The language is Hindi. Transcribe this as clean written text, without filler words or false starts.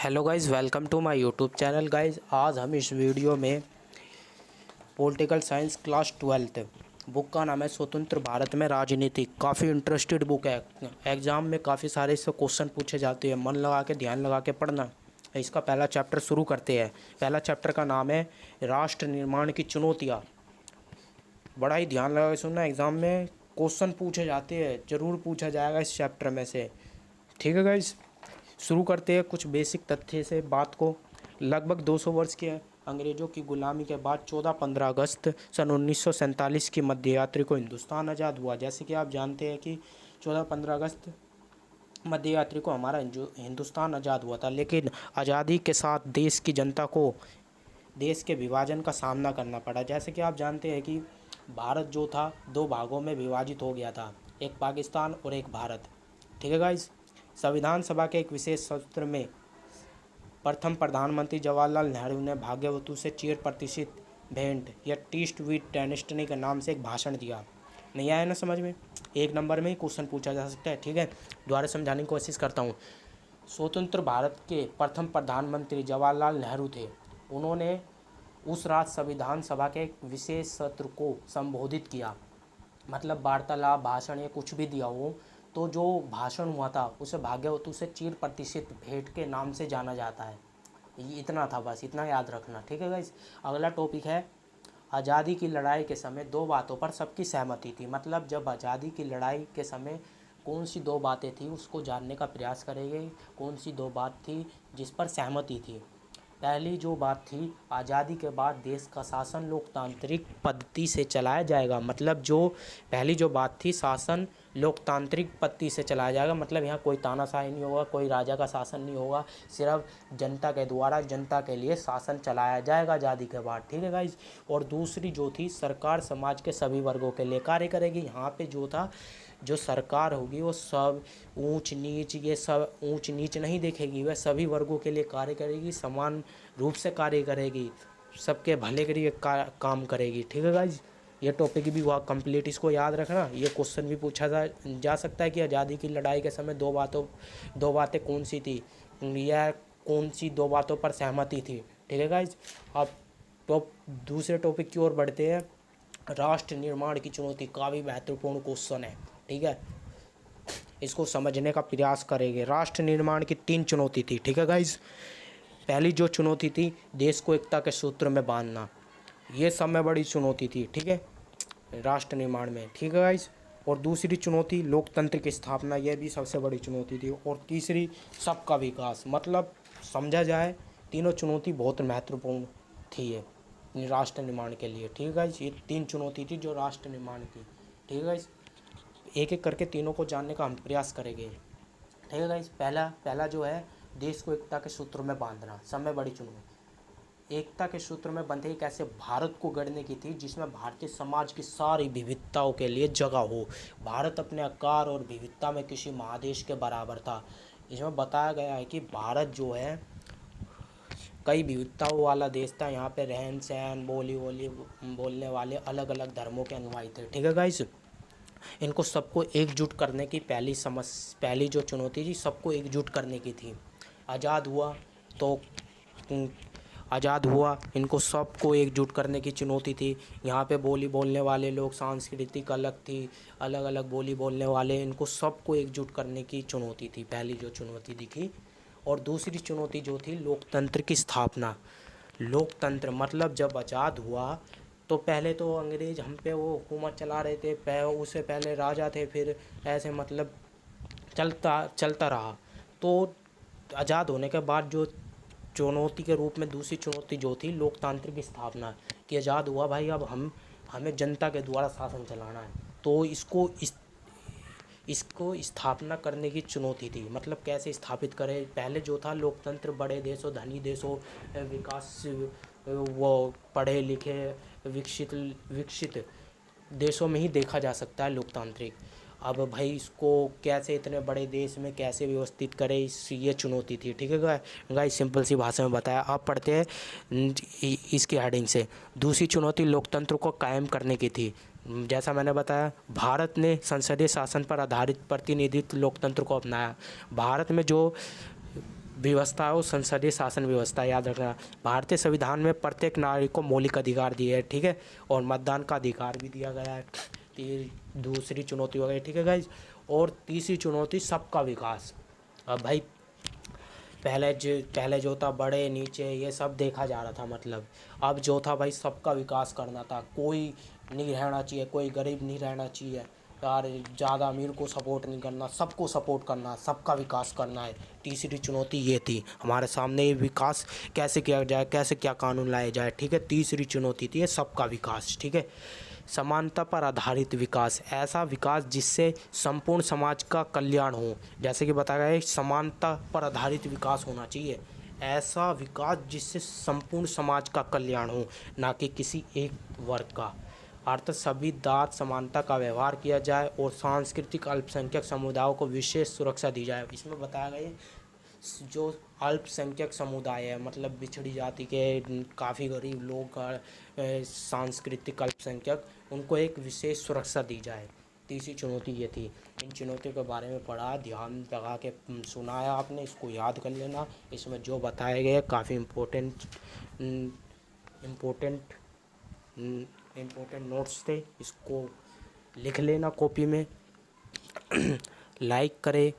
Hello guys, welcome to my YouTube channel. Guys, आज हम इस वीडियो में पॉलिटिकल साइंस क्लास 12 बुक का नाम है स्वतंत्र भारत में राजनीति। काफ़ी इंटरेस्टेड बुक है। एग्ज़ाम में काफ़ी सारे इससे क्वेश्चन पूछे जाते हैं। मन लगा के, ध्यान लगा के पढ़ना। इसका पहला चैप्टर शुरू करते हैं। पहला चैप्टर का नाम है राष्ट्र निर्माण की चुनौतियाँ। बड़ा ही ध्यान लगा के सुनना, एग्ज़ाम में क्वेश्चन पूछे जाते हैं, ज़रूर पूछा जाएगा इस चैप्टर में से। ठीक है गाइज़, शुरू करते हैं कुछ बेसिक तथ्य से बात को। लगभग 200 वर्ष के अंग्रेज़ों की गुलामी के बाद 14-15 अगस्त सन 1947 की मध्य रात्रि को हिंदुस्तान आज़ाद हुआ। जैसे कि आप जानते हैं कि 14-15 अगस्त मध्य रात्रि को हमारा हिंदुस्तान आज़ाद हुआ था। लेकिन आज़ादी के साथ देश की जनता को देश के विभाजन का सामना करना पड़ा। जैसे कि आप जानते हैं कि भारत जो था दो भागों में विभाजित हो गया था, एक पाकिस्तान और एक भारत। ठीक है गाइस, संविधान सभा के एक विशेष सत्र में प्रथम प्रधानमंत्री जवाहरलाल नेहरू ने भाग्यवती से चिर प्रतिष्ठित भेंट या टीस्ट विद डेस्टिनी के नाम से एक भाषण दिया। नहीं आया ना समझ में? एक नंबर में ही क्वेश्चन पूछा जा सकता है। ठीक है, दोबारा समझाने की कोशिश करता हूँ। स्वतंत्र भारत के प्रथम प्रधानमंत्री जवाहरलाल नेहरू थे। उन्होंने उस रात संविधान सभा के एक विशेष सत्र को संबोधित किया, मतलब वार्तालाप, भाषण या कुछ भी दिया हो, तो जो भाषण हुआ था उसे भाग्यवती से चिर प्रतिष्ठित भेंट के नाम से जाना जाता है। ये इतना था, बस इतना याद रखना। ठीक है गाइस, अगला टॉपिक है आज़ादी की लड़ाई के समय दो बातों पर सबकी सहमति थी। मतलब जब आज़ादी की लड़ाई के समय कौन सी दो बातें थी उसको जानने का प्रयास करेंगे। कौन सी दो बात थी जिस पर सहमति थी? पहली जो बात थी, आज़ादी के बाद देश का शासन लोकतांत्रिक पद्धति से चलाया जाएगा। मतलब जो पहली जो बात थी, शासन लोकतांत्रिक पद्धति से चलाया जाएगा। मतलब यहाँ कोई तानाशाही नहीं होगा, कोई राजा का शासन नहीं होगा, सिर्फ जनता के द्वारा जनता के लिए शासन चलाया जाएगा आज़ादी के बाद। ठीक है गाइज। और दूसरी जो थी, सरकार समाज के सभी वर्गों के लिए कार्य करेगी। यहाँ पे जो था, जो सरकार होगी वो सब ऊंच नीच, ये सब ऊंच नीच नहीं देखेगी, वह सभी वर्गों के लिए कार्य करेगी, समान रूप से कार्य करेगी, सबके भले के लिए काम करेगी। ठीक है गाइज, ये टॉपिक भी हुआ कंप्लीट, इसको याद रखना। ये क्वेश्चन भी पूछा जा सकता है कि आज़ादी की लड़ाई के समय दो बातें कौन सी थी, या कौन सी दो बातों पर सहमति थी। ठीक है गाइज, अब दूसरे टॉपिक की ओर बढ़ते हैं। राष्ट्र निर्माण की चुनौती काफ़ी महत्वपूर्ण क्वेश्चन है। ठीक है, इसको समझने का प्रयास करेंगे। राष्ट्र निर्माण की 3 चुनौती थी। ठीक है गाइज, पहली जो चुनौती थी, देश को एकता के सूत्र में बांधना। ये सब में बड़ी चुनौती थी। ठीक है, राष्ट्र निर्माण में। ठीक है गाइज, और दूसरी चुनौती लोकतंत्र की स्थापना, यह भी सबसे बड़ी चुनौती थी। और तीसरी सबका विकास। मतलब समझा जाए, तीनों चुनौती बहुत महत्वपूर्ण थी ये राष्ट्र निर्माण के लिए। ठीक है गाइज, ये 3 चुनौती थी जो राष्ट्र निर्माण की। ठीक है गाइज, एक एक करके तीनों को जानने का हम प्रयास करेंगे। ठीक है गाइस, पहला जो है, देश को एकता के सूत्र में बांधना, समय बड़ी चुनौती। एकता के सूत्र में बंधे एक ऐसे भारत को गढ़ने की थी जिसमें भारतीय समाज की सारी विविधताओं के लिए जगह हो। भारत अपने आकार और विविधता में किसी महादेश के बराबर था। इसमें बताया गया है कि भारत जो है कई विविधताओं वाला देश था। यहाँ पे रहन सहन, बोलने वाले अलग अलग धर्मों के अनुयायी थे। ठीक है गाइस, इनको सबको एकजुट करने की पहली जो चुनौती थी, सबको एकजुट करने की थी। आज़ाद हुआ, इनको सबको एकजुट करने की चुनौती थी। यहाँ पे बोली बोलने वाले लोग, सांस्कृतिक अलग थी, अलग अलग बोली बोलने वाले, इनको सबको एकजुट करने की चुनौती थी, पहली जो चुनौती दिखी। और दूसरी चुनौती जो थी, लोकतंत्र की स्थापना। लोकतंत्र मतलब जब आज़ाद हुआ तो पहले तो अंग्रेज़ हम पे वो हुकूमत चला रहे थे, उससे पहले राजा थे, फिर ऐसे मतलब चलता रहा। तो आज़ाद होने के बाद जो चुनौती के रूप में दूसरी चुनौती जो थी, लोकतंत्र की स्थापना, कि आज़ाद हुआ भाई, अब हमें जनता के द्वारा शासन चलाना है। तो इसको स्थापना करने की चुनौती थी। मतलब कैसे स्थापित करें? पहले जो था लोकतंत्र बड़े देशों, धनी देशों, विकास, वो पढ़े लिखे विकसित देशों में ही देखा जा सकता है लोकतांत्रिक। अब भाई इसको कैसे इतने बड़े देश में कैसे व्यवस्थित करें, ये चुनौती थी। ठीक है गाइस, सिंपल सी भाषा में बताया। आप पढ़ते हैं इसकी हेडिंग से। दूसरी चुनौती लोकतंत्र को कायम करने की थी। जैसा मैंने बताया, भारत ने संसदीय शासन पर आधारित प्रतिनिधित्व लोकतंत्र को अपनाया। भारत में जो व्यवस्था है वो संसदीय शासन व्यवस्था, याद रखना। भारतीय संविधान में प्रत्येक नागरिक को मौलिक अधिकार दिए हैं, ठीक है, और मतदान का अधिकार भी दिया गया है। दूसरी चुनौती हो गई, ठीक है गाइज। और तीसरी चुनौती सबका विकास। अब भाई पहले जो था बड़े नीचे ये सब देखा जा रहा था, मतलब अब जो था भाई सबका विकास करना था। कोई नहीं रहना चाहिए, कोई गरीब नहीं रहना चाहिए यार, ज़्यादा अमीर को सपोर्ट नहीं करना, सबको सपोर्ट करना, सबका विकास करना है। तीसरी चुनौती ये थी हमारे सामने, ये विकास कैसे किया जाए, कैसे क्या कानून लाए जाए, ठीक है। तीसरी चुनौती थी ये सबका विकास, ठीक है। समानता पर आधारित विकास, ऐसा विकास जिससे संपूर्ण समाज का कल्याण हो। जैसे कि बताया गया है, समानता पर आधारित विकास होना चाहिए, ऐसा विकास जिससे संपूर्ण समाज का कल्याण हो, ना कि किसी एक वर्ग का। अर्थात सभी दांत समानता का व्यवहार किया जाए और सांस्कृतिक अल्पसंख्यक समुदायों को विशेष सुरक्षा दी जाए। इसमें बताया गया है जो अल्पसंख्यक समुदाय है, मतलब बिछड़ी जाति के काफ़ी गरीब लोग, सांस्कृतिक अल्पसंख्यक, उनको एक विशेष सुरक्षा दी जाए। तीसरी चुनौती ये थी। इन चुनौतियों के बारे में पढ़ा, ध्यान लगा के सुना है आपने, इसको याद कर लेना। इसमें जो बताए गए काफ़ी इम्पोर्टेंट नोट्स थे, इसको लिख लेना कॉपी में। लाइक करें,